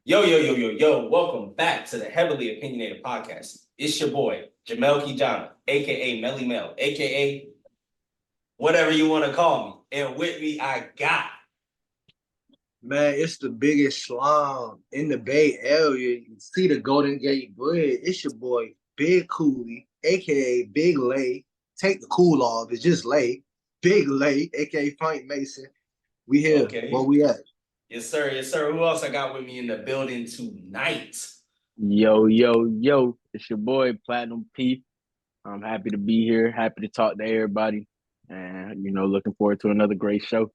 Yo. Welcome back to the Heavily Opinionated Podcast. It's your boy, Jamel Kijana, a.k.a. Melly Mel, a.k.a. whatever you want to call me. And with me, I got... Man, it's the biggest slum in the Bay Area. You see the Golden Gate Bridge. It's your boy, Big Cooley, aka Big Lay. Take the cool off. It's just Lay. Big Lay, aka Frank Mason. We here. Where Okay. we at? Yes, sir. Yes, sir. Who else I got with me in the building tonight? Yo. It's your boy, Platinum P. I'm happy to be here. Happy to talk to everybody. And, looking forward to another great show.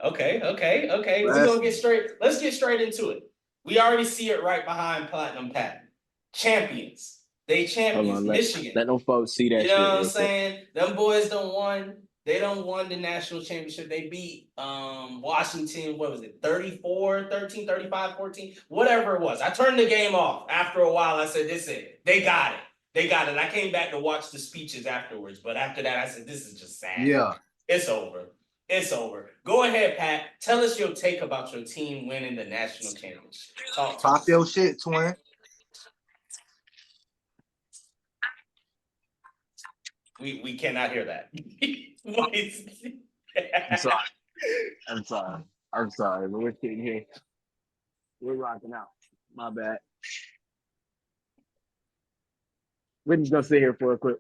Okay. We're gonna get straight. Let's get straight into it. We already see it right behind Platinum Pat. Champions. They champions. Michigan. Let them folks see that. You know what I'm saying? Them boys don't won. They don't won the national championship. They beat Washington, what was it, 34, 13, 35, 14, whatever it was. I turned the game off. After a while, I said, this is it. They got it. I came back to watch the speeches afterwards. But after that, I said, this is just sad. Yeah. It's over. Go ahead, Pat. Tell us your take about your team winning the national championship. Talk your shit, twin. We cannot hear that. I'm sorry. But we're sitting here. We're rocking out. My bad. We're just gonna sit here for a quick.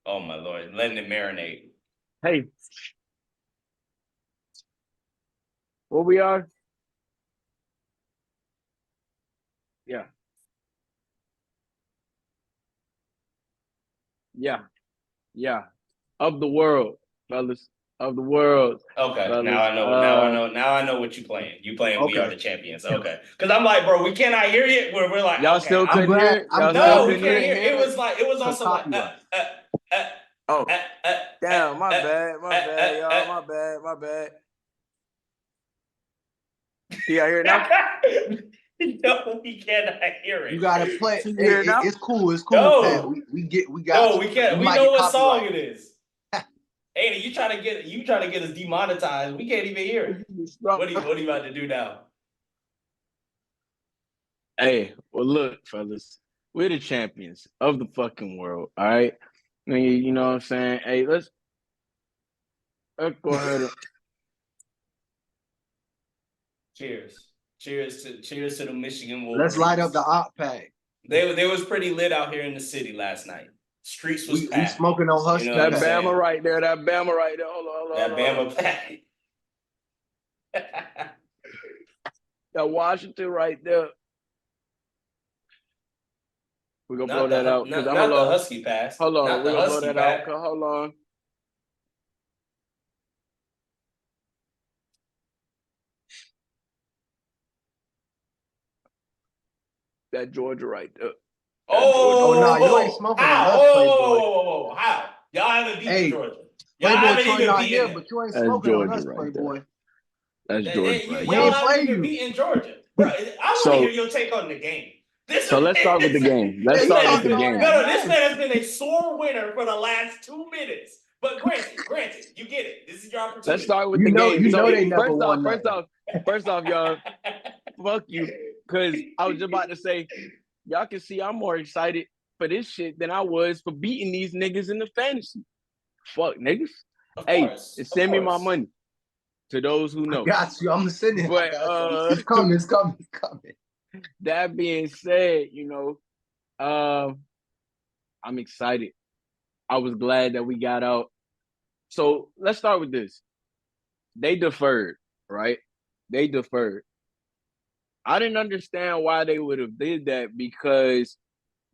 Oh my Lord, letting it marinate. Hey. Where we are? Yeah. Of the world, fellas. Of the world. Okay, fellas. now I know what you're playing. You playing Okay. We Are the Champions. Okay. Because I'm like, bro, we cannot hear it. We're like, y'all okay, still couldn't hear it? No, we can't hear it. It was also like, damn, my bad, y'all, my bad. Can y'all hear it now? No, we cannot hear it. You gotta play. Hey, it's cool. No. Pat. We got. No, we can't. We know what song it is. Hey, you trying to get us demonetized? We can't even hear it. What are you about to do now? Hey, well, look, fellas, we're the champions of the fucking world. All right, you know what I'm saying? Hey, let's go ahead. Cheers to the Michigan Wolverines. Let's light up the op pack. They was pretty lit out here in the city last night. Streets was packed. We smoking on Husky. You know that Bama right there. Hold on. That Bama pack. That Washington right there. We're gonna blow that out. Not the Husky pass. Hold on, we're gonna blow that out. Hold on. That Georgia right there. No, you ain't smoking on us, Playboy. How? Y'all haven't beaten Georgia. Y'all haven't even beaten but you ain't smoking on us, Playboy. That's Georgia. Y'all haven't even beaten Georgia. Bro, I want to hear your take on the game. So let's start with the game. No, this man has been a sore winner for the last 2 minutes. But granted, you get it. This is your opportunity. Let's start with the game. You know they never won. First off, y'all, fuck you. Because I was just about to say, y'all can see I'm more excited for this shit than I was for beating these niggas in the fantasy. Fuck, niggas. Send me my money. To those who know. I got you. I'm gonna send it. But, it's coming. That being said, I'm excited. I was glad that we got out. So let's start with this. They deferred, right? They deferred. I didn't understand why they would have did that because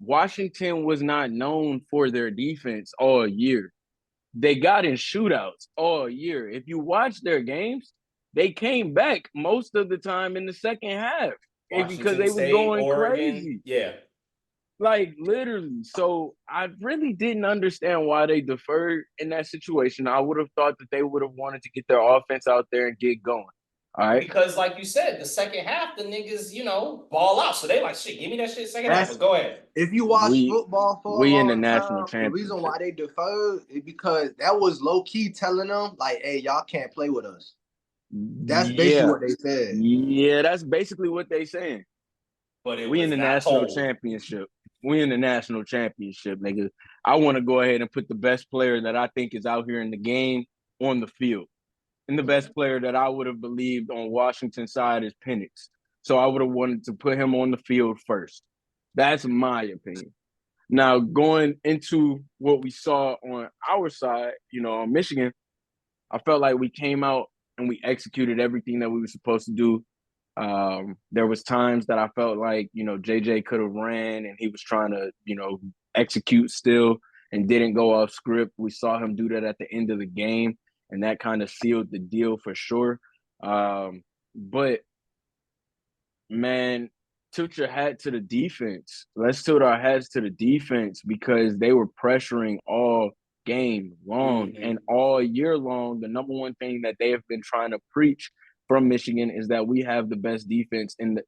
Washington was not known for their defense all year. They got in shootouts all year. If you watch their games, they came back most of the time in the second half because they were going crazy. Yeah. Like literally. So I really didn't understand why they deferred in that situation. I would have thought that they would have wanted to get their offense out there and get going. All right. Because like you said, the second half, the niggas, ball out. So they like, shit, give me that shit second half. But go ahead. If you watch football for in the national championship. The reason why they deferred is because that was low key telling them, like, hey, y'all can't play with us. That's basically Yeah, what they said. yeah, that's basically what they saying. but it We in was the not national told. championship. We in the national championship, nigga. I want to go ahead and put the best player that I think is out here in the game on the field. And the best player that I would have believed on Washington's side is Penix. So I would have wanted to put him on the field first. That's my opinion. Now, going into what we saw on our side, on Michigan, I felt like we came out and we executed everything that we were supposed to do. There was times that I felt like, JJ could have ran and he was trying to, execute still and didn't go off script. We saw him do that at the end of the game, and that kind of sealed the deal for sure. But man, tilt your hat to the defense. Let's tilt our hats to the defense because they were pressuring all game long and all year long. The number one thing that they have been trying to preach from Michigan is that we have the best defense in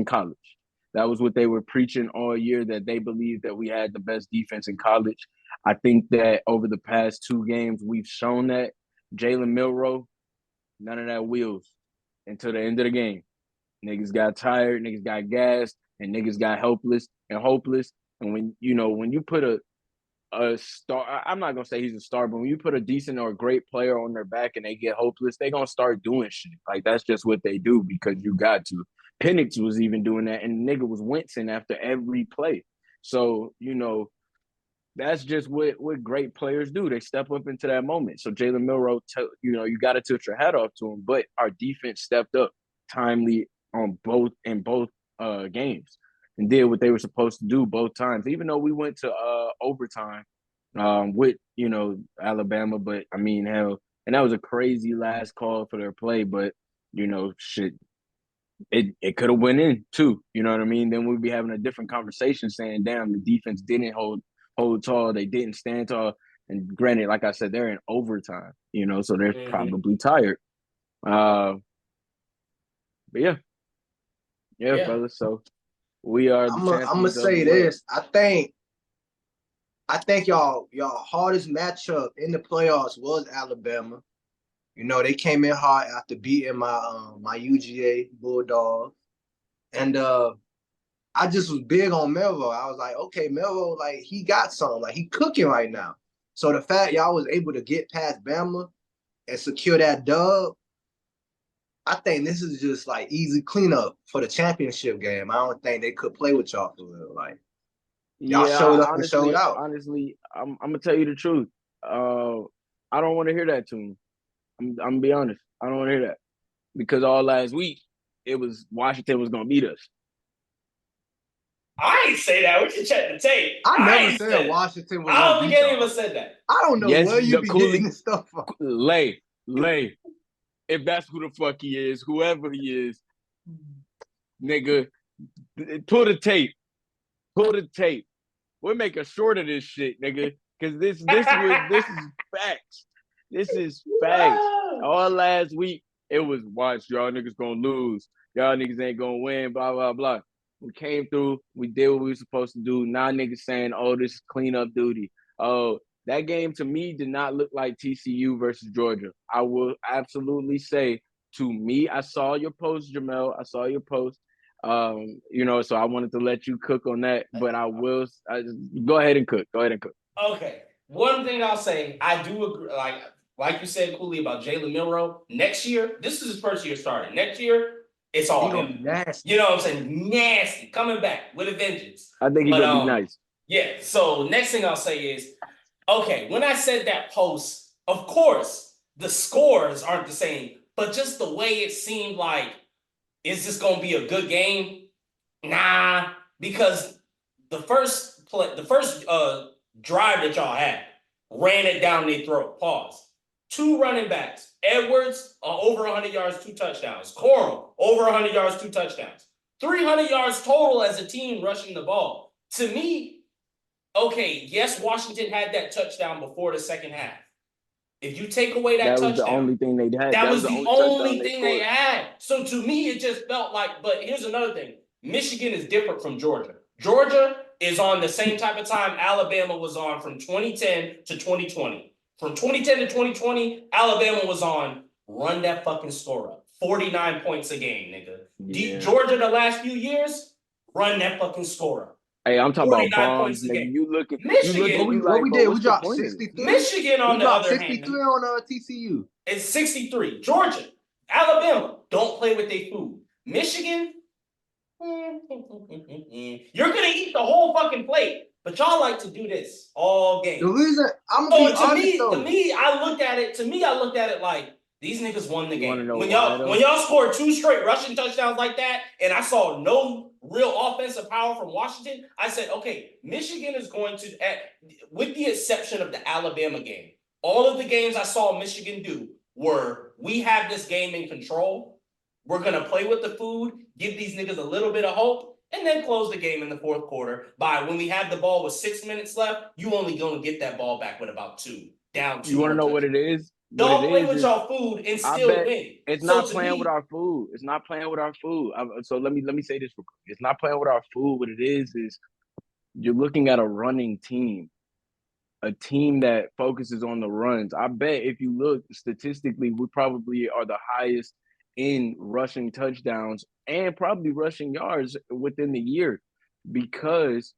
college. That was what they were preaching all year, that they believed that we had the best defense in college. I think that over the past 2 games, we've shown that. Jalen Milroe, none of that wheels until the end of the game. Niggas got tired, niggas got gassed, and niggas got helpless and hopeless. And when you put a star, I'm not gonna say he's a star, but when you put a decent or a great player on their back and they get hopeless, they gonna start doing shit. Like that's just what they do because you got to. Penix was even doing that, and the nigga was wincing after every play. So that's just what great players do. They step up into that moment. So Jalen Milroe, you got to tilt your hat off to him. But our defense stepped up timely in both games and did what they were supposed to do both times. Even though we went to overtime with Alabama, but I mean hell, and that was a crazy last call for their play. But shit, it could have went in too. You know what I mean? Then we'd be having a different conversation saying, damn, the defense didn't hold tall, they didn't stand tall. And granted, like I said, they're in overtime, so they're probably tired. But yeah, fellas. So we are the I'm gonna champions of say the world. this. I think y'all hardest matchup in the playoffs was Alabama. They came in hard after beating my UGA Bulldogs. And I just was big on Melville. I was like, okay, Melville, like he got something, like he cooking right now. So the fact y'all was able to get past Bama and secure that dub, I think this is just like easy cleanup for the championship game. I don't think they could play with y'all for real. Like y'all Yeah, showed up and showed out. honestly, I'm gonna tell you the truth. I don't want to hear that tune. I'm gonna be honest. I don't want to hear that because all last week it was Washington was gonna beat us. I ain't say that. We can check the tape. I never ain't said Washington was I gonna don't think beat any of y'all. us said that. I don't know Yes, where you be Cooley, getting this stuff from. Lay. If that's who the fuck he is, whoever he is, nigga, pull the tape. We'll make a short of this shit, nigga, because this is facts. This is facts. All last week it was watch y'all niggas gonna lose. Y'all niggas ain't gonna win. Blah blah blah. We came through. We did what we were supposed to do. Now niggas saying, "Oh, this is cleanup duty." Oh, that game to me did not look like TCU versus Georgia. I will absolutely say, to me, I saw your post, Jamel. I saw your post. So I wanted to let you cook on that, but go ahead and cook. Okay. One thing I'll say, I do agree, like you said, Cooley, about Jalen Milroe. Next year, this is his first year starting. Next year, it's all He gonna be him. nasty. You know what I'm saying? Nasty. Coming back with a vengeance. I think he's gonna be nice. Yeah. So next thing I'll say is, okay, when I said that post, of course, the scores aren't the same, but just the way it seemed like, is this gonna be a good game? Nah, because the first drive that y'all had ran it down their throat. Pause. 2 running backs. Edwards over 100 yards, 2 touchdowns. Coral over 100 yards, 2 touchdowns. 300 yards total as a team rushing the ball. To me, okay, yes, Washington had that touchdown before the second half. If you take away that touchdown, was the only thing they had. That was the only thing they had. So to me, it just felt like, but here's another thing. Michigan is different from Georgia. Georgia is on the same type of time Alabama was on from 2010 to 2020. From 2010 to 2020, Alabama was on run that fucking score up. 49 points a game, nigga. Yeah. Georgia the last few years, run that fucking score up. Hey, I'm talking about 49 bombs, points a nigga. game. You looking, Michigan, you What like, we but did? We what's the dropped point of this? 63. Michigan, on We the dropped other 63 hand, on TCU. it's 63. Georgia, Alabama, don't play with their food. Michigan, you're gonna eat the whole fucking plate, but y'all like to do this all game. The reason I'm So gonna be honest though. to me, I looked at it like these niggas won the You wanna game. know When why, though? y'all scored 2 straight rushing touchdowns like that, and I saw no real offensive power from Washington, I said, okay, Michigan is going to, with the exception of the Alabama game, all of the games I saw Michigan do were, we have this game in control. We're gonna play with the food, give these niggas a little bit of hope, and then close the game in the fourth quarter. By when we have the ball with 6 minutes left, you only gonna get that ball back with about 2, down 2. You want to know what it is? Don't play with y'all food and I still bet win. it's So not to playing me, with our food. It's not playing with our food. So let me say this real quick. It's not playing with our food. What it is you're looking at a running team, a team that focuses on the runs. I bet if you look statistically, we probably are the highest in rushing touchdowns and probably rushing yards within the year because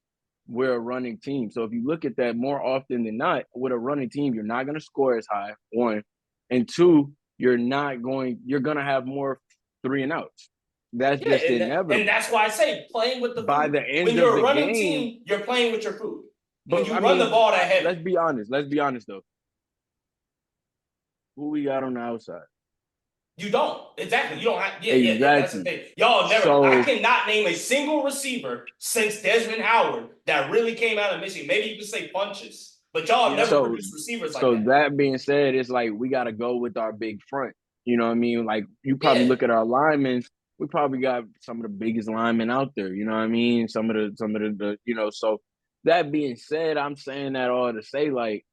we're a running team. So if you look at that more often than not, with a running team, you're not going to score as high, one. And two, you're going to have more 3 and outs. That's yeah, just inevitable. and that's why I say playing with the By food. the end When of you're the a running game, team, you're playing with your food. When but you I run mean, the ball that heavy. let's be honest. Let's be honest though. Who we got on the outside? You don't. Exactly. You don't have. Yeah, Exactly. yeah. That's the thing. Y'all never. So, I cannot name a single receiver since Desmond Howard that really came out of Michigan. Maybe you could say Punches, but y'all never produced receivers like that. So that being said, it's like we got to go with our big front. You know what I mean? Like you probably look at our linemen. We probably got some of the biggest linemen out there. You know what I mean? Some of the you know. So that being said, I'm saying that all to say like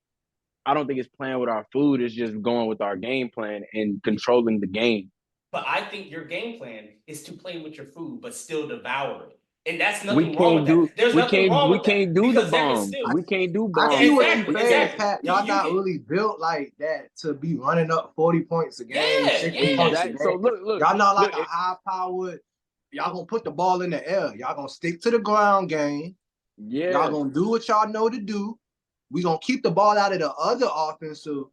I don't think it's playing with our food. It's just going with our game plan and controlling the game. But I think your game plan is to play with your food, but still devour it. And that's We nothing wrong with can't that. There's nothing wrong with that. can't do the Because that can bombs. still. We can't do I bombs. see what you Exactly, saying, exactly. Pat. Y'all You not can- really built like that to be running up 40 points a game, Yeah, 60 yeah. points a game. So look. Y'all not like look, a high-powered. Y'all gonna put the ball in the air. Y'all gonna stick to the ground game. Yeah. Y'all gonna do what y'all know to do. We gonna keep the ball out of the other offensive,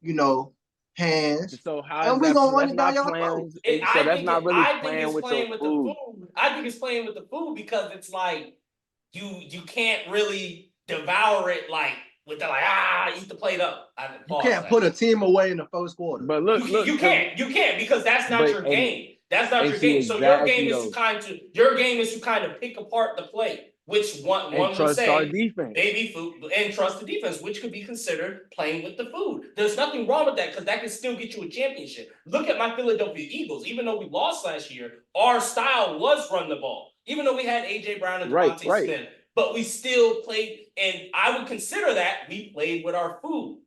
hands. So how And is we that? gonna run That's it down not y'all playing. throat. So that's not really I think playing it's with playing your with food. the food. I think it's playing with the food because it's like you can't really devour it like with the eat the plate up. You can't put a team away in the first quarter. But look, you can't because that's not your game. That's not your game. So your game is to kind of pick apart the play, which one would say our defense. baby food and trust the defense, which could be considered playing with the food. There's nothing wrong with that because that can still get you a championship. Look at my Philadelphia Eagles. Even though we lost last year, our style was run the ball. Even though we had AJ Brown and Devontae Smith, but we still played, and I would consider that we played with our food.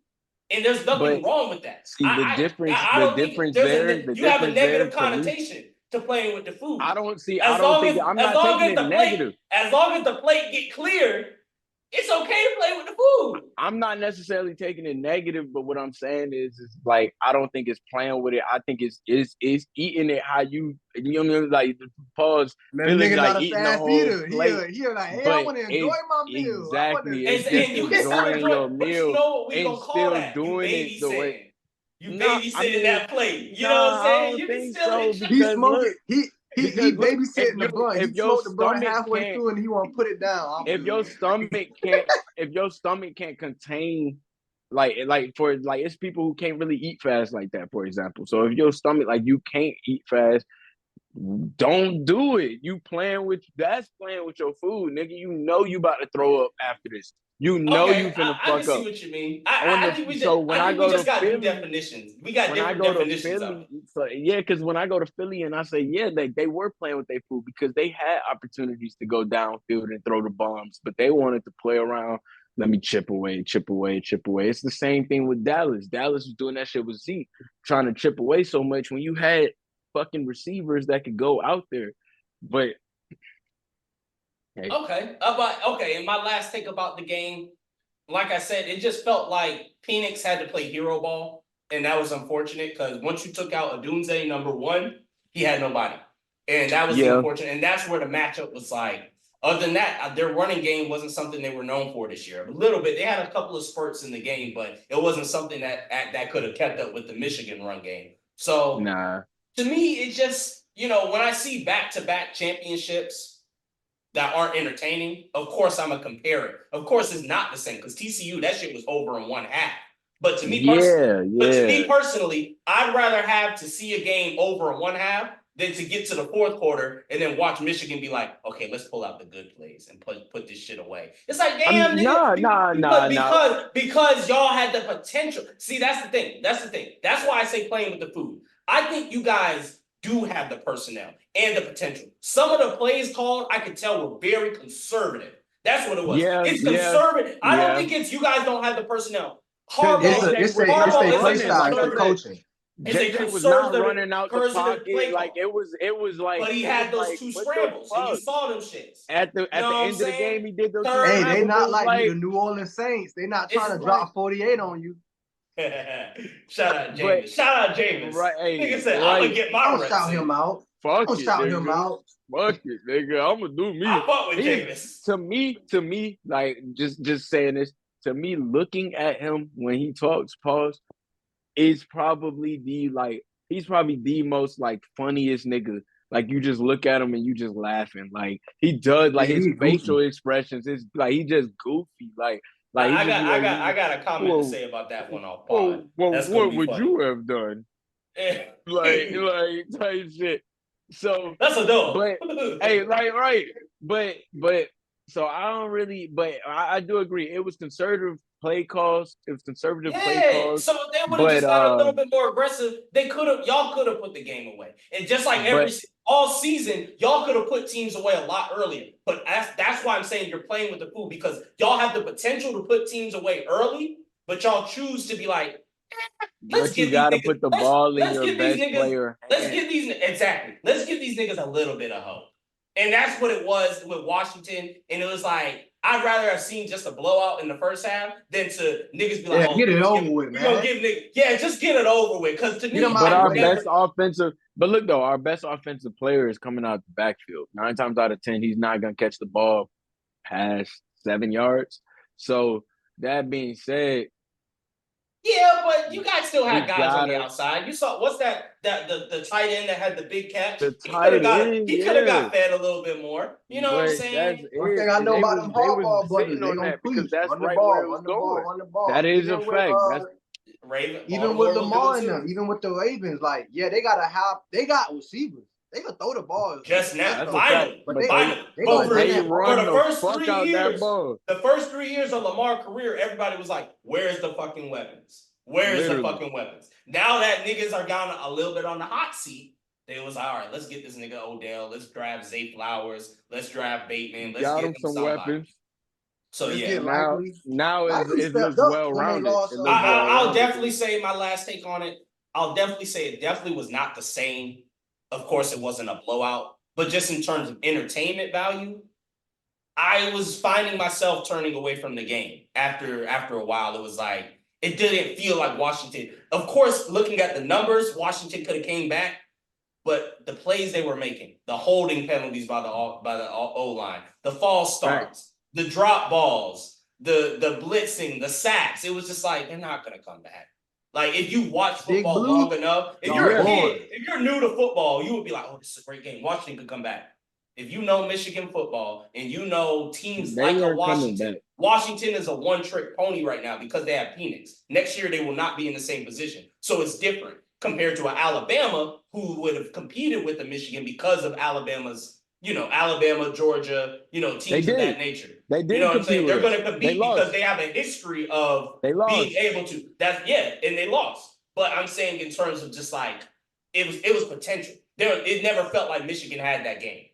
And there's nothing wrong with that. See the difference. I don't think you have a negative connotation to playing with the food. I don't see. I'm not taking it negative. As long as the plate get cleared, it's okay to play with the food. I'm not necessarily taking it negative, but what I'm saying is like I don't think it's playing with it. I think it's eating it how you know like pause. Man, nigga like not a eating fast the whole eater. plate. He like, hey, I want to enjoy my meal. Exactly. And you can still enjoy it, but you know what we gonna call that? You babysitting. You babysitting that plate. You know what I'm saying? You can still enjoy. He smoking. He babysitting the blunt. He smoked the blunt stomach halfway through and he want to put it down. If your stomach can't contain like it's people who can't really eat fast like that, for example. So if your stomach like you can't eat fast, don't do it. That's playing with your food, nigga. You know you about to throw up after this. You know you finna fuck up. I can see what you mean. I think we just got new definitions. We got different definitions of it. Because when I go to Philly and I say, yeah, they were playing with their food because they had opportunities to go downfield and throw the bombs, but they wanted to play around. Let me chip away, chip away, chip away. It's the same thing with Dallas. Dallas was doing that shit with Zeke, trying to chip away so much when you had fucking receivers that could go out there. But hey. Okay. And my last take about the game, like I said, it just felt like Phoenix had to play hero ball. and that was unfortunate because once you took out Odunze, number one, he had nobody. And that was the unfortunate. And that's where the matchup was like. Other than that, their running game wasn't something they were known for this year. A little bit. They had a couple of spurts in the game, but it wasn't something that could have kept up with the Michigan run game. So to me, it just, when I see back-to-back championships that aren't entertaining, of course I'm going to compare it. Of course it's not the same because TCU, that shit was over in one half. But to me personally, I'd rather have to see a game over in one half than to get to the fourth quarter and then watch Michigan be like, okay, let's pull out the good plays and put this shit away. It's like, damn, because y'all had the potential. See, that's the thing. That's why I say playing with the food. I think you guys do have the personnel and the potential. Some of the plays called, I could tell were very conservative. That's what it was. It's conservative. I don't think it's you guys don't have the personnel. Harbaugh, it's a play style, it's the coaching. JJ was not running out the pocket like it was like. But he had those two scrambles, and you saw them shits. At the end of the game, he did those. Hey, they not like the New Orleans Saints. They not trying to drop 48 on you. Shout out Jameis. Right, nigga said, I'm gonna get my reps. Shout him out. Fuck it, shout him out. Fuck it, nigga. I'm gonna do me. I fuck with Jameis. To me, like just saying this. To me, looking at him when he talks, pause, is probably he's probably the most like funniest nigga. Like you just look at him and you just laughing. Like he does, like his facial expressions. It's like he just goofy. Like I got a comment to say about that one off pod. Well, what would you have done? like type shit. So that's a dog. But hey, right. But so I don't really, but I do agree. It was conservative play calls. It was conservative play calls. So if they would have just got a little bit more aggressive, y'all could have put the game away. And just like all season, y'all could have put teams away a lot earlier. But that's why I'm saying you're playing with the food because y'all have the potential to put teams away early, but y'all choose to be like, let's give these niggas, put the ball in your best player. Let's give these niggas a little bit of hope. And that's what it was with Washington. And it was like, I'd rather have seen just a blowout in the first half than to niggas be like, get it over with, man. Just get it over with. Because to me, but our best offensive, but look though, our best offensive player is coming out the backfield. 9 times out of 10, he's not gonna catch the ball past 7 yards. So that being said, yeah, but you guys still had guys on the outside. You saw what's that the tight end that had the big catch? He could have got fed a little bit more. You know what I'm saying? One thing I know about them Harbaugh brothers, they gonna because that's on the right ball, where it was going. on the ball. That is a fact. Even with Lamar and them, even with the Ravens, like they got receivers. They can throw the ball. Just now, finally. But they for the first 3 years, the first 3 years of Lamar's career, everybody was like, "Where's the fucking weapons? Where's the fucking weapons?" Now that niggas are gone a little bit on the hot seat, they was like, all right, let's get this nigga Odell. Let's draft Zay Flowers. Let's draft Bateman. Let's get him some weapons. So now it looks well rounded. I'll definitely say my last take on it. I'll definitely say it definitely was not the same. Of course, it wasn't a blowout, but just in terms of entertainment value, I was finding myself turning away from the game after a while. It was like it didn't feel like Washington. Of course, looking at the numbers, Washington could have came back, but the plays they were making, the holding penalties by the O-line, the false starts, the drop balls, the blitzing, the sacks, it was just like they're not gonna come back. Like if you watch football long enough, if you're a kid, if you're new to football, you would be like, "Oh, this is a great game. Washington could come back." If you know Michigan football and you know teams like Washington, Washington is a one-trick pony right now because they have Penix. Next year they will not be in the same position, so it's different compared to an Alabama who would have competed with the Michigan because of Alabama's, Alabama, Georgia, teams of that nature. They did. You know what I'm saying? They're going to compete because they have a history of being able to. And they lost. But I'm saying in terms of just like it was potential. It never felt like Michigan had that game.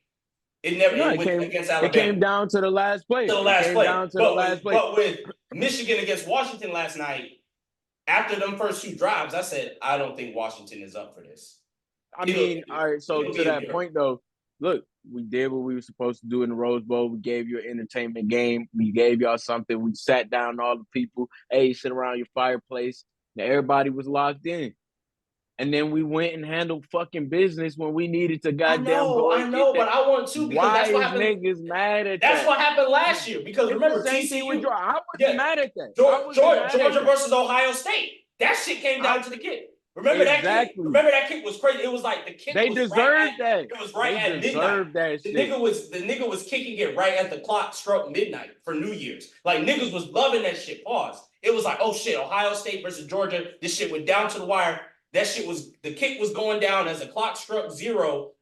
It never against Alabama. It came down to the last play. But with Michigan against Washington last night, after them first 2 drives, I said, I don't think Washington is up for this. All right. So to that point, though, look, we did what we were supposed to do in the Rose Bowl. We gave you an entertainment game. We gave y'all something. We sat down all the people. Hey, sit around your fireplace. Everybody was locked in. And then we went and handled fucking business when we needed to goddamn go I and get know, that. but I want to because Why that's what is happened. niggas mad at That's that? what happened last year. Because It's the remember, same thing with TCU. Georgia. I wasn't Yeah, mad at that. I wasn't mad at Georgia that. versus Ohio State. That shit came down to the kick. Remember that kick? Exactly. Remember that kick was crazy. It was like the kick They was deserved that. It was right They at midnight. deserved that The shit. nigga was kicking it right at the clock struck midnight for New Year's. Like niggas was loving that shit. Pause. It was like, oh shit, Ohio State versus Georgia. This shit went down to the wire. That shit was the kick was going down as the clock struck 0.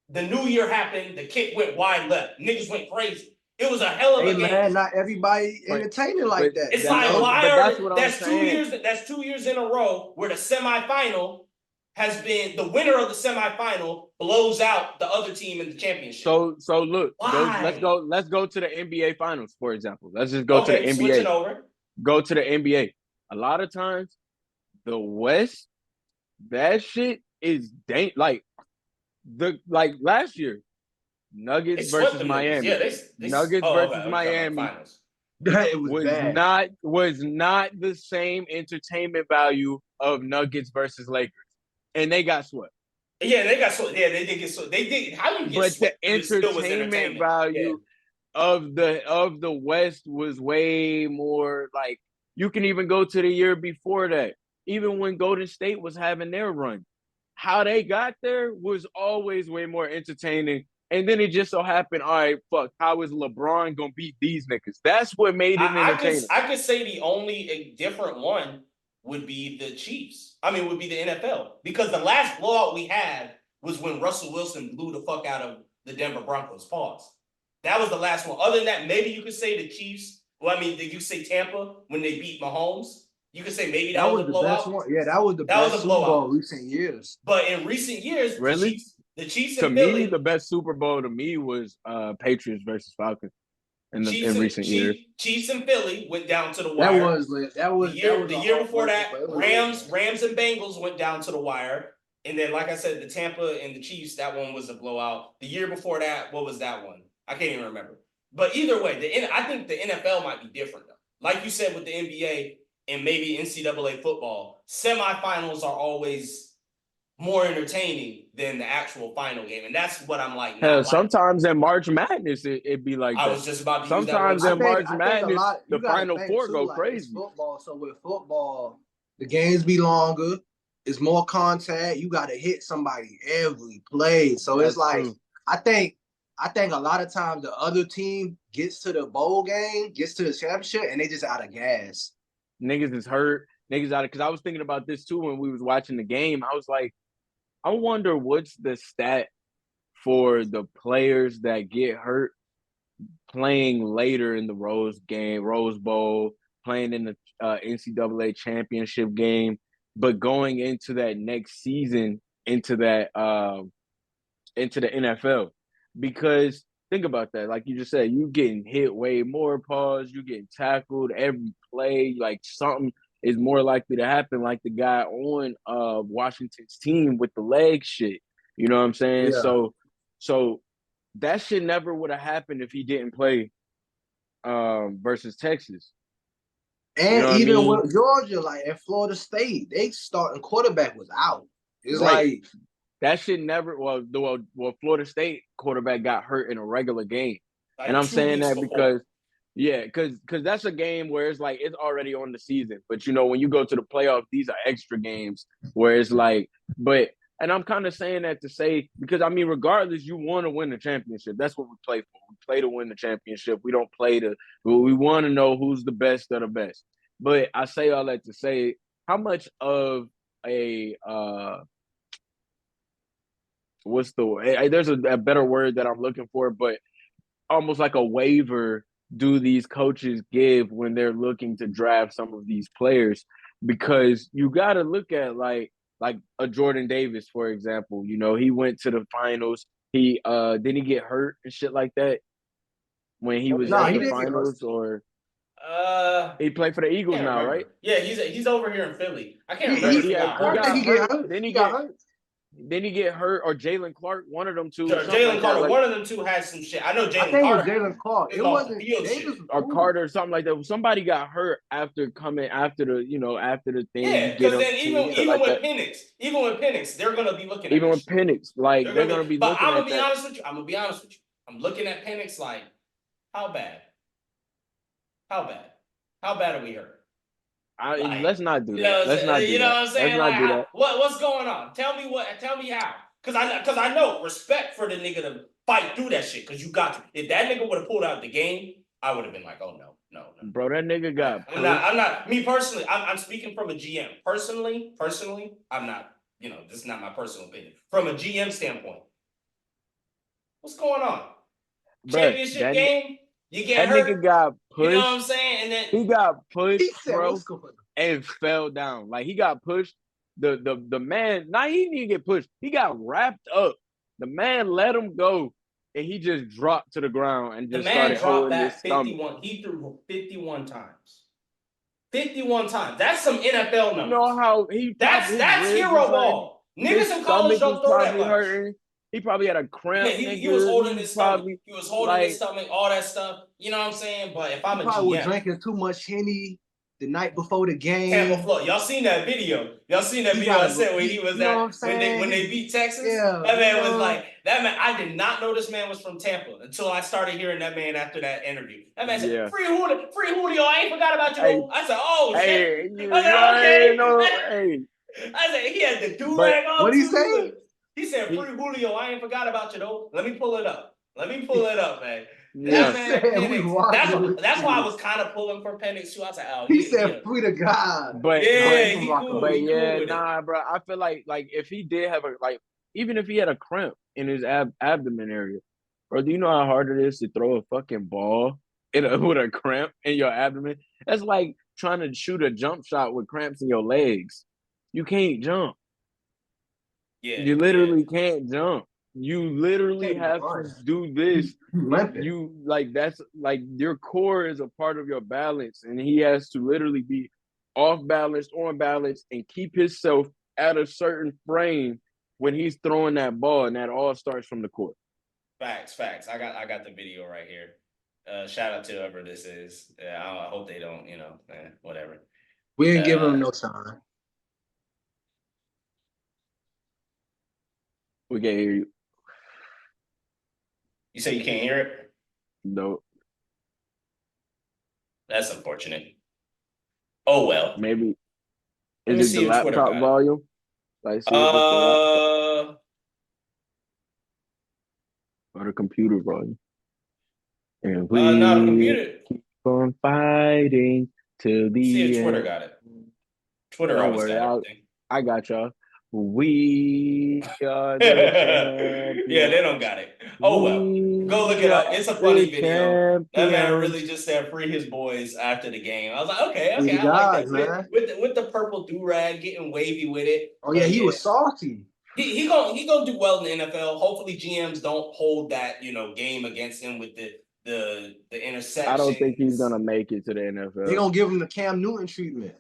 The new year happened. The kick went wide left. Niggas went crazy. It was a hell of a game. Man, not everybody entertaining like that. It's like but that's what I'm saying. That's 2 years in a row where the semifinal has been the winner of the semifinal blows out the other team in the championship. So look, let's go to the NBA finals, for example. Let's just go to the NBA. Switching over. Go to the NBA. A lot of times, the West, that shit is like last year. Nuggets versus Miami. Yeah, Nuggets versus Miami. It was bad. Was not the same entertainment value of Nuggets versus Lakers, and they got swept. Yeah, they got swept. Yeah, they did get swept. They did. How you get but swept? The entertainment value of the West was way more. Like you can even go to the year before that. Even when Golden State was having their run, how they got there was always way more entertaining. And then it just so happened, all right, fuck, how is LeBron gonna beat these niggas? That's what made it entertaining. I could say the only different one would be the Chiefs. Would be the NFL. Because the last blowout we had was when Russell Wilson blew the fuck out of the Denver Broncos. Pause. That was the last one. Other than that, maybe you could say the Chiefs. Well, you could say Tampa when they beat Mahomes. You could say maybe that was a blowout. Best one. Yeah, that was the best Super Bowl in recent years. But in recent years, really? The Chiefs to and Philly. Me, the best Super Bowl to me was Patriots versus Falcons in recent years. Chiefs and Philly went down to the wire. That was the year before that. Rams and Bengals went down to the wire. And then, like I said, the Tampa and the Chiefs, that one was a blowout. The year before that, what was that one? I can't even remember. But either way, I think the NFL might be different though. Like you said with the NBA and maybe NCAA football, semifinals are always more entertaining than the actual final game, and that's what I'm like. Hell, sometimes in March Madness, it'd be like. I was just about to. Sometimes in March Madness, the Final Four go crazy. Football, so with football, the games be longer. It's more contact. You got to hit somebody every play, so it's like I think a lot of times the other team gets to the bowl game, gets to the championship, and they just out of gas. Niggas is hurt. Niggas out of because I was thinking about this too when we was watching the game. I was like, I wonder what's the stat for the players that get hurt playing later in the Rose Bowl, playing in the NCAA championship game, but going into that next season into the NFL. Because think about that. Like you just said, you getting hit way more, you getting tackled every play, like something is more likely to happen, like the guy on Washington's team with the leg shit. You know what I'm saying? Yeah. So that shit never would have happened if he didn't play versus Texas. And you know with Georgia, like at Florida State, they starting quarterback was out. It's like that shit never. Well, Florida State quarterback got hurt in a regular game, like and I'm saying that because. Yeah, because that's a game where it's like it's already on the season. But, when you go to the playoffs, these are extra games where it's like – and I'm kind of saying that to say – because, regardless, you want to win the championship. That's what we play for. We play to win the championship. We don't play to – we want to know who's the best of the best. But I say all that to say how much of a there's a better word that I'm looking for, but almost like a waiver – do these coaches give when they're looking to draft some of these players? Because you got to look at like a Jordan Davis, for example. He went to the finals. He didn't he get hurt and shit like that when he was in the finals, or he played for the Eagles now, right? Yeah, he's over here in Philly. I can't remember. Then he got hurt. Then he get hurt or Jalen Clark, one of them two, something Jalen like that. Carter, Like one of them two had some shit. I know I Jalen think it was Carter Jalen Clark. It off the wasn't field Davis shit. was or cool. Carter or something like that. Somebody got hurt after coming after the thing. Yeah, You get because them then team shit even like that. with Penix, they're gonna be looking at Even this with shit. Penix, like they're gonna be But looking I'm at gonna be that. honest with you. I'm looking at Penix like, how bad? How bad? How bad are we hurt? Like, Let's not do that. Let's not do you know that. what I'm Let's saying? not Like, do that. what's going on? Tell me how. Cause I know respect for the nigga to fight through that shit. Cause you got to. If that nigga would have pulled out the game, I would have been like, oh no. Bro, that nigga got pushed. I'm not. Me personally, I'm speaking from a GM. Personally, I'm not. You know, this is not my personal opinion. From a GM standpoint, what's going on? Bro, Championship game, you get that nigga hurt. got You know what I'm pushed. saying? And then He got pushed, He said, bro, "What's going on?" and fell down. Like he got pushed. The man, not he didn't even get pushed. He got wrapped up. The man let him go, and he just dropped to the ground and the just man started dropped holding his back stomach. 51. He threw 51 times. 51 times. That's some NFL You know numbers. how he probably his That's ribs hero is hurting. ball. Niggas His in college stomach is don't throw that probably much. hurting. He probably had a Yeah, cramp, he was nigga. holding He his stomach. probably He was holding his like stomach, all that stuff. You know what I'm saying? But if I'm He a probably was GM, drinking too much Henny the night before the Tampa, game. Florida. Y'all seen that video? Y'all seen that He video got I a, said where he he, was you know what at I'm when saying? they beat Texas? Yeah, That you man was know. like, that man, I did not know this man was from Tampa until I started hearing that man after that interview. That man said, yeah. free Julio, I ain't forgot about you. Hey, Though. I said, oh shit. hey, I you said, already okay. know. Hey, I said, he had the but do-rag on What he too. say? He said, he, free Julio, I ain't forgot about you though. Let me pull it up. Man. He That yeah. man, said we Penix. rocking with That's why I you. was kind of pulling for Penix too. I was like, oh, He said free to God. But Nah, yeah, he can he rock cool. with He it. cool yeah, with it. nah, bro. I feel like if he did have a like, even if he had a cramp in his abdomen area, bro, do you know how hard it is to throw a fucking ball with a cramp in your abdomen? That's like trying to shoot a jump shot with cramps in your legs. You can't jump. You Yeah. literally can't jump. You literally Can't even have to run. do this. You limping. You like that's like your core is a part of your balance, and he has to literally be off balance, on balance, and keep himself at a certain frame when he's throwing that ball, and that all starts from the court. Facts. I got the video right here. Shout out to whoever this is. I hope they don't, whatever. We ain't giving Uh, him no time. We can't hear you. you say you can't hear it? No, That's unfortunate. Oh well. maybe Let is me it the see if Twitter laptop got it. volume? Like, see if it's the laptop or the computer volume. And No, the we computer. keep on fighting till See if the Twitter end. got it. Twitter Don't always worry, got everything. I got y'all. We are the Yeah, they don't champions. got it. Oh well. Go look We it up. are It's a funny the video. That man really champions. just said free his boys after the game. I was like, okay, Free to I like God, that. man. With the purple do-rag, getting wavy with it. Oh yeah, But he yeah, was salty. he gonna do well in the NFL. Hopefully GMs don't hold that, game against him with the I don't think he's interceptions. gonna make it to the They NFL. gonna give him the Cam Newton treatment.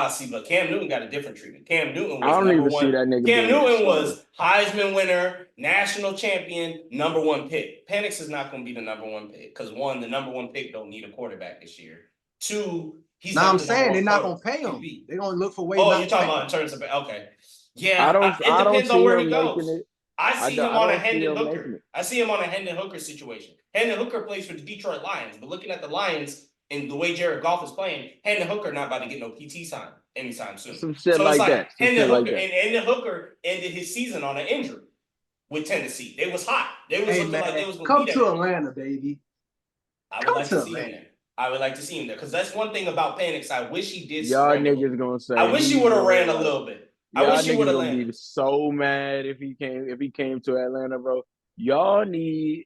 See, but Cam Newton got a different treatment. Cam Newton I was don't number even see one. that nigga Cam being a Newton starter. was Heisman winner, national champion, number one pick. Penix is not going to be the number one pick because one, the number one pick don't need a quarterback this year. Two, he's Now not I'm the number saying they're one not gonna pay him. QB. They're gonna look for ways Oh, not you're to pay talking about him. in terms of okay, yeah. It I don't depends on see where he him making goes. it. I I see don't him I on a don't see Hendon him making Hooker. it. I see him on a Hendon Hooker situation. Hendon Hooker plays for the Detroit Lions, but looking at the Lions and the way Jared Goff is playing, Hendon Hooker not about to get no PT sign anytime soon. Some shit So it's like like that. Some shit like that. Hendon Hooker ended his season on an injury with Tennessee. They was hot. They was Hey looking like man, they was going to come be to that. Atlanta, baby. I would Come like to to see him Atlanta. there. I would like to see him there because that's one thing about Penix. I wish he did Y'all scramble. niggas gonna I say wish he he's would have gonna ran a like little bit. I y'all wish he would niggas have gonna be landed. so mad if he came to Atlanta, bro. Y'all need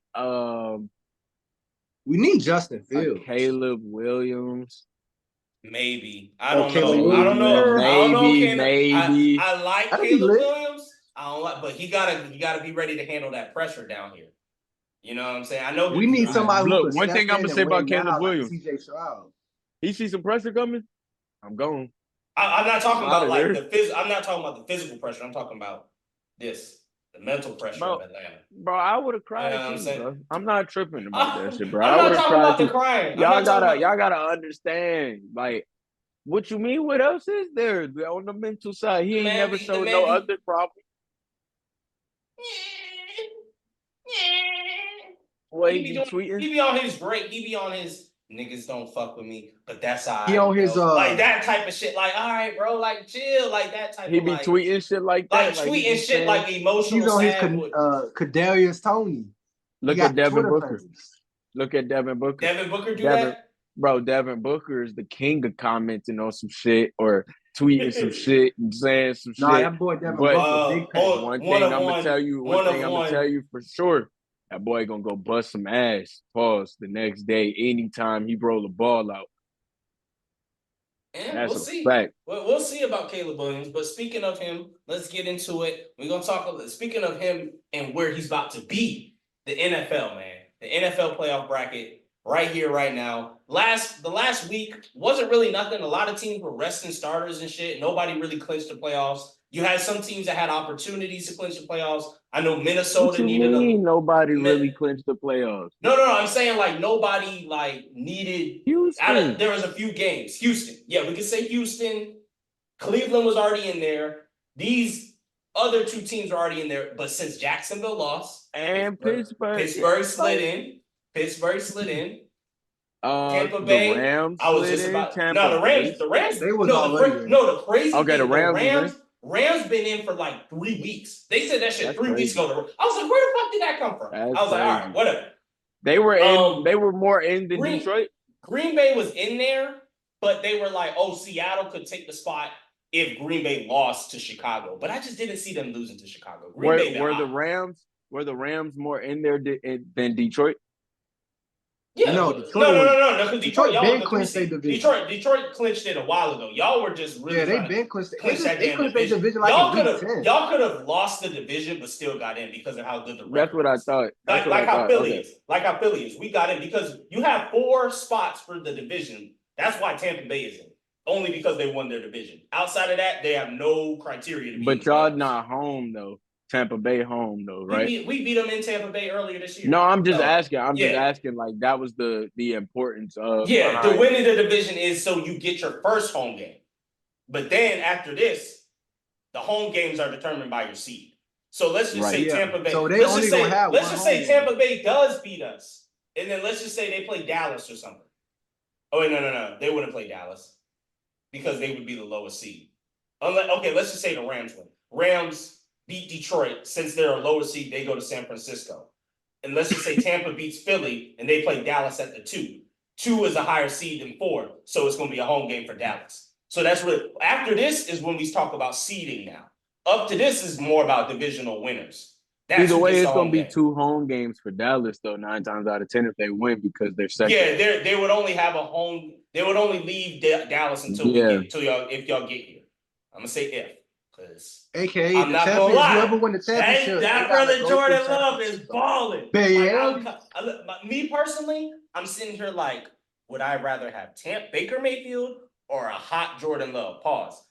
We need Justin a Fields. Caleb Williams. Maybe. I Oh, don't Caleb know. I Williams don't know. there. I don't know, Maybe, Caleb. maybe. I like That'd be Caleb lit. Williams. I don't like, but he gotta be ready to handle that pressure down here. You know what I'm saying? I know he We can need drive. somebody who Look, could one step thing I'm in gonna and say about win Caleb now, like Williams. CJ Stroud. He see some pressure coming. I'm gone. I'm not talking Out about of like there. I'm not talking about the physical pressure. I'm talking about the mental pressure of Bro, Atlanta. bro, I would have You know cried what I'm too, saying? bro. I'm not tripping about that shit, bro. I'm I not would have talking cried about the too. crying. I'm not talking about. Y'all gotta understand. Like, what you mean? What else is there on the mental side? He The ain't man never be the showed man no be. other problem. What He he be be doing. tweeting? He be on his break. He be on his niggas don't fuck with me, but that's all He right, on his bro. Like that type of shit. Like all right, bro. Like chill. Like that type He of be tweeting shit like like that. Like he tweeting be shit saying, like he's emotional on his sad boy. Kadarius Tony. He "Look at got the Devin Twitter Booker. face. Look at Devin Booker. Devin Booker do Devin, that. bro, Devin Booker is the king of commenting on some shit or tweeting some shit and saying some Nah, shit. that boy Devin But Booker, big pay. On one one thing of I'm gonna tell one, you, one of one. for sure, that boy gonna go bust some ass. Pause the next day, anytime he roll the ball out. And That's we'll a see. fact. We'll see about Caleb Williams. But speaking of him, let's get into it. We're gonna talk. Speaking of him and where he's about to be, the NFL man, the NFL playoff bracket, right here, right now. The last week wasn't really nothing. A lot of teams were resting starters and shit. Nobody really clinched the playoffs. You had some teams that had opportunities to clinch the playoffs. I know What Minnesota you needed a. mean nobody really clinched the playoffs? No. I'm saying like nobody like needed out of Houston. there was a few games. Houston. Yeah, we could say Houston. Cleveland was already in there. These other two teams are already in there. But since Jacksonville lost, And Pittsburgh. Yeah, Pittsburgh slid like, in. Pittsburgh slid in. Tampa the Bay. Rams I was slid just in, about Tampa no the Bay Rams. The slid Rams. in. They was already in. No. The crazy Okay, the thing. The Rams was in. Rams been in for like 3 weeks. They said that shit That's 3 weeks crazy. ago. I was like, where the fuck did that come from? That's I was like, all right, crazy. whatever. They were in. Um, They were more in than Green Detroit. Green Bay was in there, but they were like, oh, Seattle could take the spot if Green Bay lost to Chicago. But I just didn't see them losing to Chicago. Green Bay been Were the hot. Rams? Were the Rams more in there than Detroit? Yeah, No, no, because Detroit, Detroit y'all were been the three clinched their seed. division. Detroit clinched it a while ago. Y'all were just Yeah, really they trying to been clinched. clinch that They damn clinched their division. division like in week 10. Y'all could have lost the division, but still got in because of how good the That's record what I is. thought. That's Like, what I like how thought. Philly Okay. is. Like how Philly is. We got in because you have 4 spots for the division. That's why Tampa Bay is in. Only because they won their division. Outside of that, they have no criteria to be in But the y'all playoffs. not home though. Tampa Bay home though, right? We beat them in Tampa Bay earlier this year. No, I'm just So, asking. I'm just yeah. asking. Like that was the importance of Yeah, the behind. winning the division is so you get your first home game. But then after this, the home games are determined by your seed. So let's just Right. say Yeah. Tampa Bay. So they only gonna have let's one just home say game. Tampa Bay does beat us. And then let's just say they play Dallas or something. Oh wait, no. They wouldn't play Dallas because they would be the lowest seed. Okay, let's just say the Rams win. Rams beat Detroit. Since they're a lower seed, they go to San Francisco. And let's just say Tampa beats Philly and they play Dallas at the 2. 2 is a higher seed than 4, so it's going to be a home game for Dallas. So that's what after this is when we talk about seeding now. Up to this is more about divisional winners. That's Either who way, gets the it's gonna home be game. 2 home games for Dallas though. 9 times out of 10 if they win because they're second. Yeah, they would only have a home. They would only leave Dallas until we get till y'all if y'all get here. I'm gonna say if because AKA I'm the not gonna champions. lie. Whoever win the championship, That they gotta brother go Jordan through San Love is Francisco. balling. Me personally, I'm sitting here like, would I rather have Baker Mayfield or a hot Jordan Love? Pause.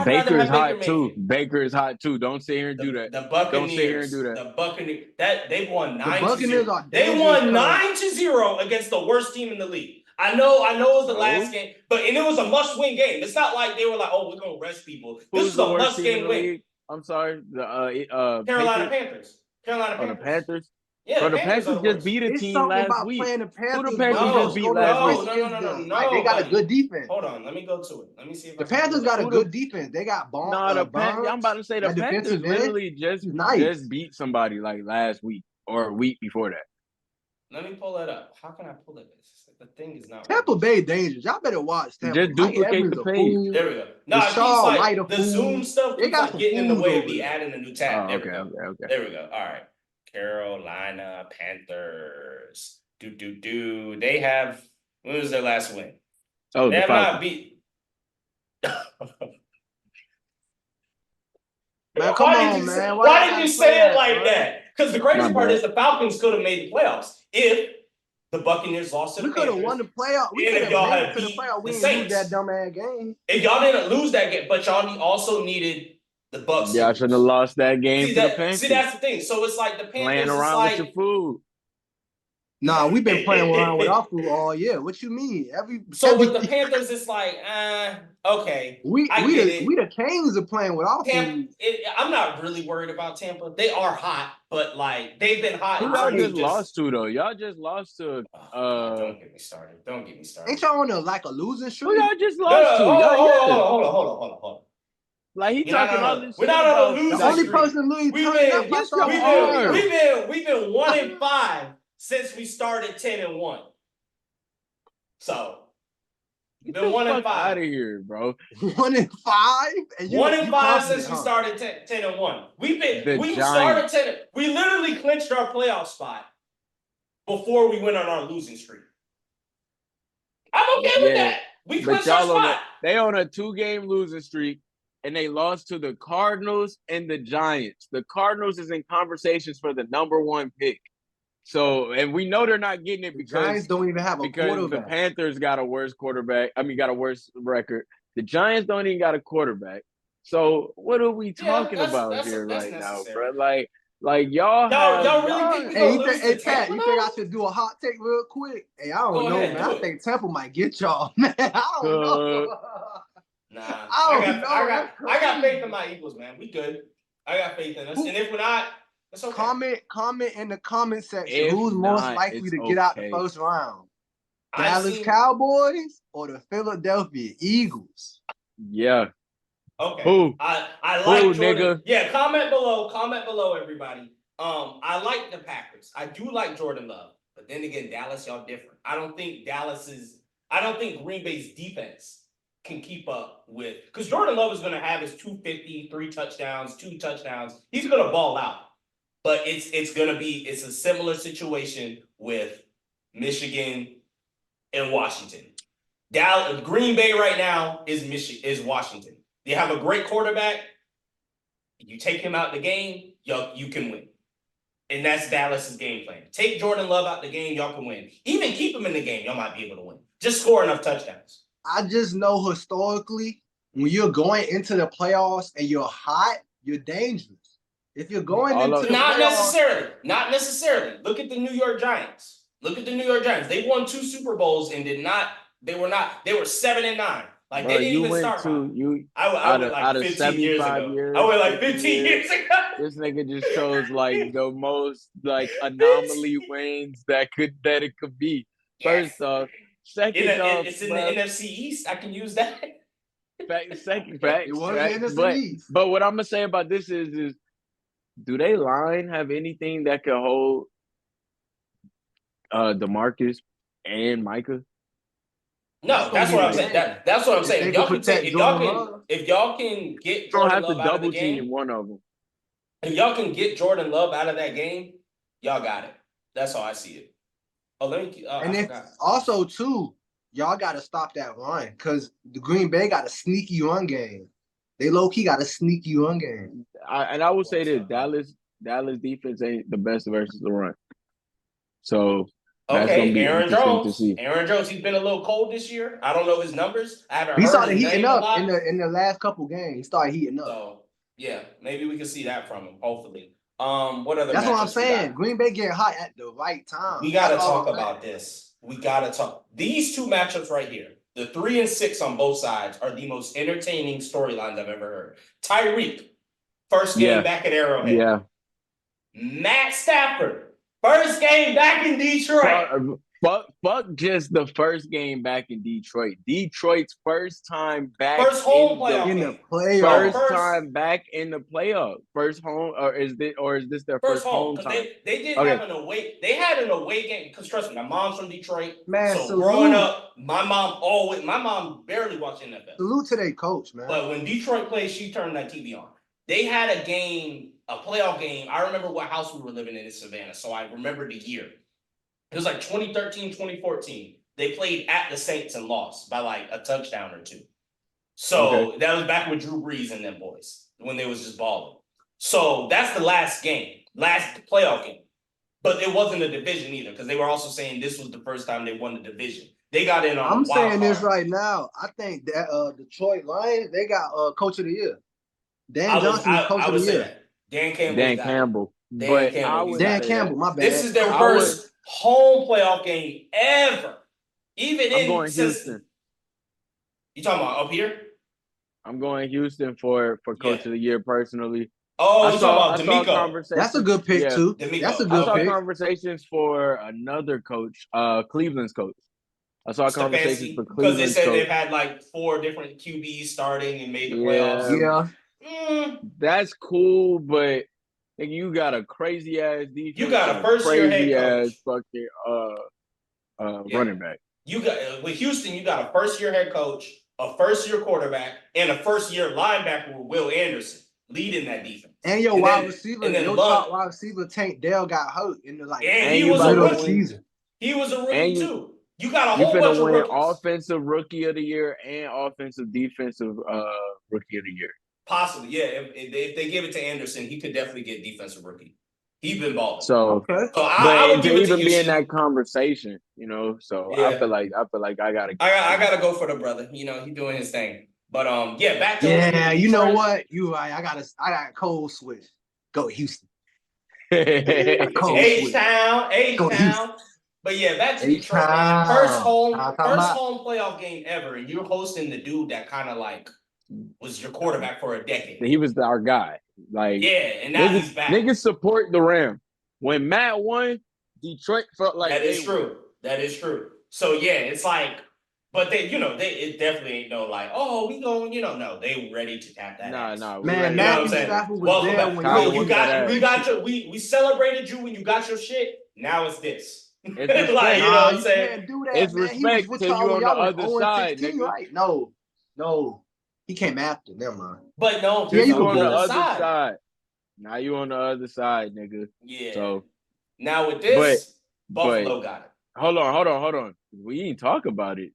Baker is hot too. Baker is hot too. Don't sit here and do that. The Buccaneers. Don't sit here and do that. The Buccaneers. They've won 9-0. The Buccaneers are They dangerous won 9-0 against the worst team in the league. I know it was the last game, but it was a must-win game. It's not like they were like, "Oh, we're gonna rest people." This Who's is the a worst team in must-game the win. league? I'm sorry, the Carolina Patriots? Panthers. Oh, the Panthers. Yeah, Bro, the the Panthers are Panthers the just worst. beat a It's team something last about week. playing the Who Panthers the where Panthers you just just beat go to last week? risk against them. Like they got a buddy. good defense. Hold on, let me go to it. Let me see if The Panthers got a good defense. They got Nah, Barnes. I'm about to say the That Panthers defensive end. literally just Nice. beat somebody like last week or a week before that. Let me pull that up. How can I pull it? The thing is not Tampa working. Bay dangerous. Y'all better watch Tampa. Just Mike duplicate Evans the a page. fool. There we go. No, it keeps Rashad like White a the fool. Zoom stuff They keeps got like some getting in the fools way over of me there. adding a new tab. Oh, There okay. we go. There we go. All right. Carolina Panthers. They have. When was their last win? Oh, They the have Falcons. not beat. Man, come on, man. Why did you say it like that? Because the crazy My part bad. is the Falcons could have made the playoffs if the Buccaneers lost to the We could have Panthers. won the playoff. We And could if have y'all made had it to the beat playoff. We the didn't lose that Saints. dumbass game. If y'all didn't lose that game, but y'all also needed the Bucks to Y'all shouldn't have lose. lost that game See to the that? See, Panthers. that's the thing. So it's like the Playing Panthers. It's around with your like food. Nah, we've been playing around with our food all year. What you mean? So with the Panthers, it's like, okay, we I we get the it. we the Kings are playing with our Tampa, food. I'm not really worried about Tampa. They are hot, but like they've been hot. Who In y'all terms just of lost to though? Y'all just lost to Oh, God, don't get me started. Don't get me started. Ain't y'all on a losing who streak? y'all just No, lost to? hold on, Y'all hold yeah. on, hold on, hold on, hold on, hold on. Like he talking all this We're shit not on a about losing The like only streak. person really We've turning been, up, I yes, saw y'all earlier. are. we've been 1-5 since we started 10-1. So we've Get been the one and fuck out five. of here, bro. 1-5, and you 1-5 confident, since we huh? started 10-1. The We started Giants. 10. We literally clinched our playoff spot before we went on our losing streak. I'm okay with Yeah, that. We but clinched our y'all spot. they on a 2-game losing streak, and they lost to the Cardinals and the Giants. The Cardinals is in conversations for the #1 pick. So, and we know they're not getting it The Giants don't even have a because the quarterback. Panthers got a worse quarterback. I mean, got a worse record. The Giants don't even got a quarterback. So, what are we talking about here right now, bro? Like Y'all really think we Hey, gonna lose hey to Pat, Tampa you think I though? should do a hot take real quick? Hey, I don't Go know, ahead, man. do I it. think Tampa might get y'all, man. I don't know. Nah, I don't know. That's I got crazy. faith in my Eagles, man. We good. I got faith in us, Who- and if we're not, it's okay. Comment in the comment section. if Who's most not, likely it's to get out the okay. first round? I've Dallas seen. Cowboys or the Philadelphia Eagles? Yeah. Okay. Who? I like Who, Jordan. nigga? Yeah, comment below, everybody. I like the Packers. I do like Jordan Love, but then again, Dallas, y'all different. I don't think Green Bay's defense can keep up with because Jordan Love is gonna have his 250, 3 touchdowns, 2 touchdowns. He's gonna ball out. But it's a similar situation with Michigan and Washington. Green Bay right now is Washington. They have a great quarterback. You take him out the game, you can win. And that's Dallas's game plan. Take Jordan Love out the game, y'all can win. Even keep him in the game, y'all might be able to win. Just score enough touchdowns. I just know historically, when you're going into the playoffs and you're hot, you're dangerous. If you're going into the playoffs, Not necessarily. Look at the New York Giants. They won 2 Super Bowls and they were 7-9. Like Bro, they didn't you even went start to hot. you I went out like of 15 years 75 ago. years. I went like 50 15 years ago. This nigga just chose like the most like anomaly wins that it could be. Yes. First off, second off, It's in the bro, NFC East. I can use that. second it facts, was the facts. NFC East. But what I'm gonna say about this is do they line have anything that can hold DeMarcus and Micah? No, gonna that's be what the I'm saying. game. That's what I'm If saying. they can protect Jordan Love, If y'all can get You don't Jordan have to Love out of the double team game, one of them. if y'all can get Jordan Love out of that game, y'all got it. That's how I see it. Oh, let me. and I if forgot. also too, y'all got to stop that run because the Green Bay got a sneaky run game. They low key got a sneaky run game. I would say this: Dallas defense ain't the best versus the run. So that's gonna Okay, be Aaron interesting to Jones. see. He's been a little cold this year. I don't know his numbers. I haven't He heard started his heating name a up lot. in the last couple games. He started heating up. So yeah, maybe we can see that from him. Hopefully. What other? That's what I'm matchups we got? saying. Green Bay getting hot at the right time. We That's gotta all talk I'm saying. about this. We gotta talk. These 2 matchups right here, the 3 and 6 on both sides, are the most entertaining storylines I've ever heard. Tyreek, first game back at Arrowhead. Yeah. Matt Stafford, first game back in Detroit. Fuck just the first game back in Detroit. Detroit's first time back First home in playoff In game. the playoffs. First time back in the playoff. First home, or is this their first home because time? they did Okay. have an away. They had an away game because trust me, my mom's from Detroit. Man, so salute. growing up, my mom barely watched NFL. Salute to their coach, man. But when Detroit played, she turned that TV on. They had a game, a playoff game. I remember what house we were living in Savannah, so I remember the year. It was like 2013, 2014. They played at the Saints and lost by like a touchdown or 2. So that was back with Drew Brees and them boys when they was just balling. So that's the last playoff game. But it wasn't a division either, because they were also saying this was the first time they won the division. They got in on I'm a wild saying this card. right now. I think that Detroit Lions, they got coach of the year. Dan I was Johnson is coach I of the would say year. that. Dan Campbell's Dan got it. Campbell. Dan But I Campbell, he's wouldn't got Dan it. say that. Campbell, my bad. This is their I would. first home playoff game ever. Even I'm in going since Houston. you talking about up here? I'm going Houston for Yeah. coach of the year personally. Oh, I you saw talking about D'Amico? That's a conversations. good pick Yeah, too. That's a D'Amico. I good saw pick. conversations for another coach, Cleveland's coach. I saw conversations for Stefanski, because they Cleveland's said coach. they've had like 4 different QBs starting and made the playoffs. Yeah, Yeah. that's cool, but nigga, you got a crazy ass defense You got a and first-year head crazy coach. ass fucking Yeah. running back. You got with Houston, you got a first-year head coach, a first-year quarterback, and a first-year linebacker with Will Anderson leading that defense. And your wide receiver, your top wide receiver, Tank Dell, got hurt in the and And he you was a about to middle of the win. rookie. season. He was a rookie And too. You got a You whole bunch finna of win rookies. offensive rookie of the year and offensive defensive rookie of the year. Possibly, yeah. If they give it to Anderson, he could definitely get defensive rookie. He's been balling. So, Okay. So I would but give to it to even be in Houston. that conversation, you know, so Yeah. I feel like I gotta I gotta go for the brother. You know, he doing his thing. But yeah, back to Yeah, you know Detroit. what? You right. I got cold switch. Go Houston. H-Town. Go Houston. But yeah, back to Detroit, man. First home playoff game ever, and you're hosting the dude that kind of like was your quarterback for a decade. He was our guy. Like, yeah, and now he's back. Niggas support the Ram. When Matt won, Detroit felt like that is true. That is true. So yeah, it's like, but it definitely ain't no like, oh, we going, no, they ready to tap that ass. Nah. Man, You know what I'm Matthew saying? Stafford was Welcome there back. when Time to You whip that got we celebrated you when you got your shit. Now it's this. It's respect. like, you know what I'm you saying? can't do that, It's man. He was respect with till y'all you when on the y'all went other 0 side, 16, nigga. right? No. He came after. Never mind. But no, Yeah, You you on could the bowl. other side. Now you on the other side, nigga. Yeah. So now with this, Buffalo got it. Hold on. We ain't talk about it.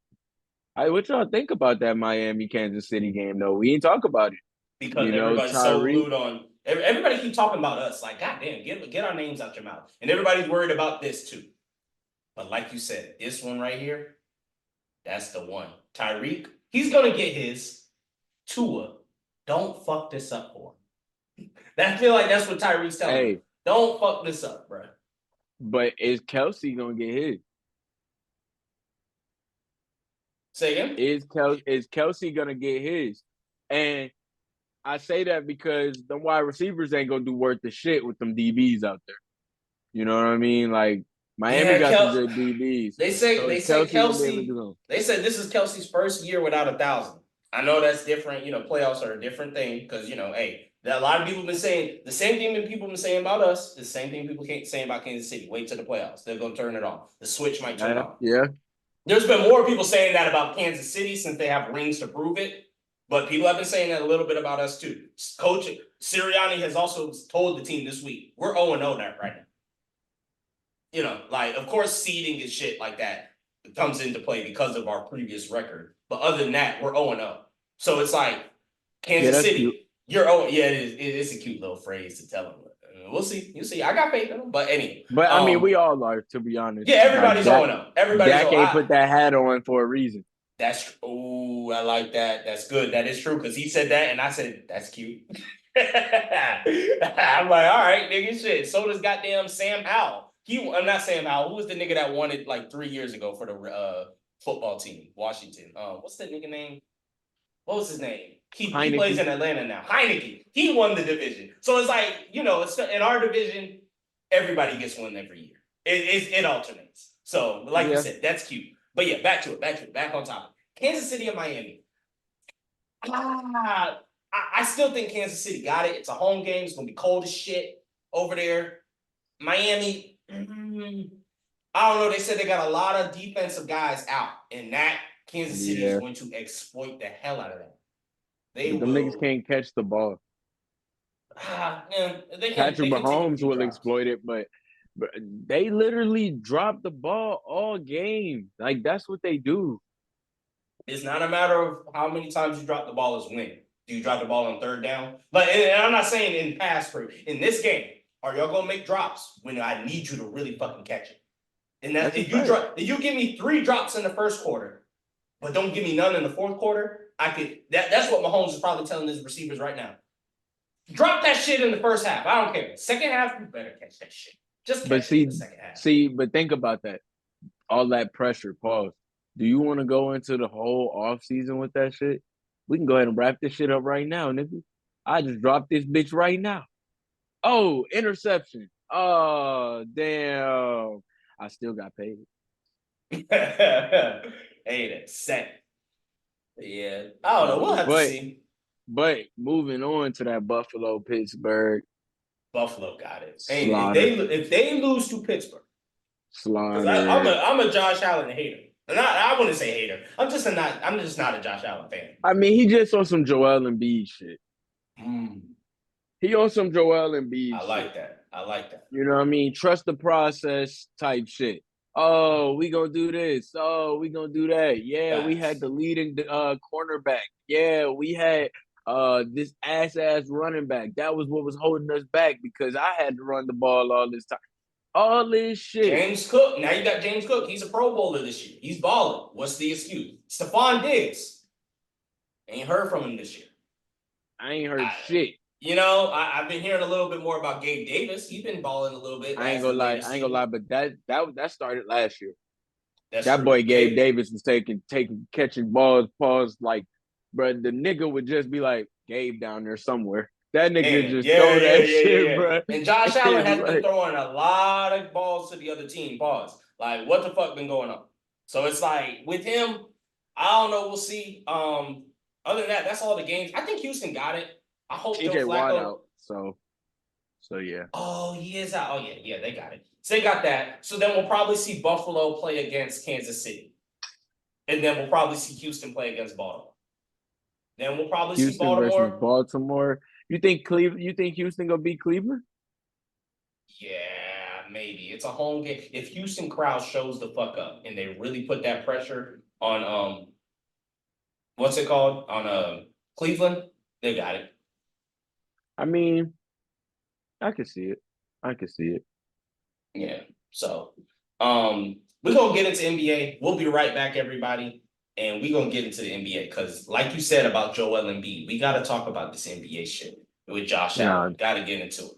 What y'all think about that Miami Kansas City game though? We ain't talk about it. Because everybody's so glued on. Everybody keep talking about us. Like, goddamn, get our names out your mouth. And everybody's worried about this too. But like you said, this one right here, that's the one. Tyreek, he's gonna get his. Tua, don't fuck this up for him. I feel like that's what Tyreek's telling him. Don't fuck this up, bro. But is Kelsey gonna get his? Say again? Is Kelsey gonna get his? And I say that because the wide receivers ain't gonna do worth the shit with them DBs out there. You know what I mean? Like Miami got some good DBs. They say Kelsey. They said this is Kelsey's first year without 1,000. I know that's different. Playoffs are a different thing because hey, a lot of people have been saying the same thing that people have been saying about us. The same thing people can't say about Kansas City. Wait till the playoffs. They're gonna turn it on. The switch might turn on. Yeah. There's been more people saying that about Kansas City since they have rings to prove it. But people have been saying that a little bit about us too. Coach Sirianni has also told the team this week, we're 0-0 right now. Of course, seeding and shit like that comes into play because of our previous record. But other than that, we're 0-0. So it's like Kansas City, cute. You're 0. Yeah, it's a cute little phrase to tell them. We'll see. You see, I got faith in them. But anyway. But I mean, we all are, to be honest. Yeah, everybody's 0-0. Dak ain't put that hat on for a reason. I like that. That's good. That is true because he said that, and I said that's cute. I'm like, all right, nigga, shit. So does goddamn Sam Howell. I'm not Sam Howell. Who was the nigga that won it like 3 years ago for the football team, Washington? What's that nigga name? What was his name? He plays in Atlanta now. Heineke. He won the division. So it's like, it's in our division, everybody gets one every year. It alternates. So like you said, that's cute. But yeah, back on topic. Kansas City and Miami. I still think Kansas City got it. It's a home game. It's gonna be cold as shit over there. Miami, I don't know. They said they got a lot of defensive guys out, and that Kansas City is going to exploit the hell out of that. Them niggas can't catch the ball. Patrick Mahomes will exploit it, but they literally drop the ball all game. Like, that's what they do. It's not a matter of how many times you drop the ball is when. Do you drop the ball on third down? And I'm not saying in pass in this game, are y'all gonna make drops when I need you to really fucking catch it? And That's a if you fact. if you give me 3 drops in the first quarter, but don't give me none in the fourth quarter, that's what Mahomes is probably telling his receivers right now. Drop that shit in the first half. I don't care. Second half, you better catch that shit. Just But catch it in the second half. but think about that. All that pressure, pause. Do you want to go into the whole off season with that shit? We can go ahead and wrap this shit up right now, nigga. I just dropped this bitch right now. Oh, interception. Oh, damn. I still got paid. Hey, that's set. Yeah, I don't know. We'll have to see. But moving on to that Buffalo Pittsburgh Buffalo got it. Hey, slaughter. if they lose to Pittsburgh, because Slaughter. I'm a Josh Allen hater. I wouldn't say hater. I'm just not a Josh Allen fan. I mean, he just on some Joel Embiid shit. Mm, He on some Joel Embiid I shit. like that. I like that. You know what I mean? Trust the process type shit. Oh, we gonna do this. Oh, we gonna do that. Yeah, we had Facts. the leading cornerback. Yeah, we had this ass running back. That was what was holding us back because I had to run the ball all this time. All this shit. James Cook. Now you got James Cook. He's a Pro Bowler this year. He's balling. What's the excuse? Stephon Diggs. Ain't heard from him this year. I ain't heard shit. You know, I've been hearing a little bit more about Gabe Davis. He's been balling a little bit. I ain't gonna lie, but that started last year. That's that true. boy Gabe Davis was catching balls, like, bro, the nigga would just be like, Gabe down there somewhere. That nigga just throw that shit, bro. And Josh Allen has been throwing a lot of balls to the other team. Pause. Like, what the fuck been going on? So it's like with him, I don't know. We'll see. Other than that, that's all the games. I think Houston got it. I hope Joe TJ Watt Flacco. out. So yeah. Oh, he is out. Oh yeah, they got it. So they got that. So then we'll probably see Buffalo play against Kansas City, and then we'll probably see Houston play against Baltimore. Then we'll probably see Baltimore versus Baltimore. You think Houston gonna beat Cleveland? Yeah, maybe. It's a home game. If Houston crowd shows the fuck up and they really put that pressure on what's it called? On Cleveland, they got it. I mean, I can see it. Yeah. So we're gonna get into NBA. We'll be right back, everybody. And we're gonna get into the NBA because, like you said about Joel Embiid, we gotta talk about this NBA shit with Josh Allen. Gotta get into it.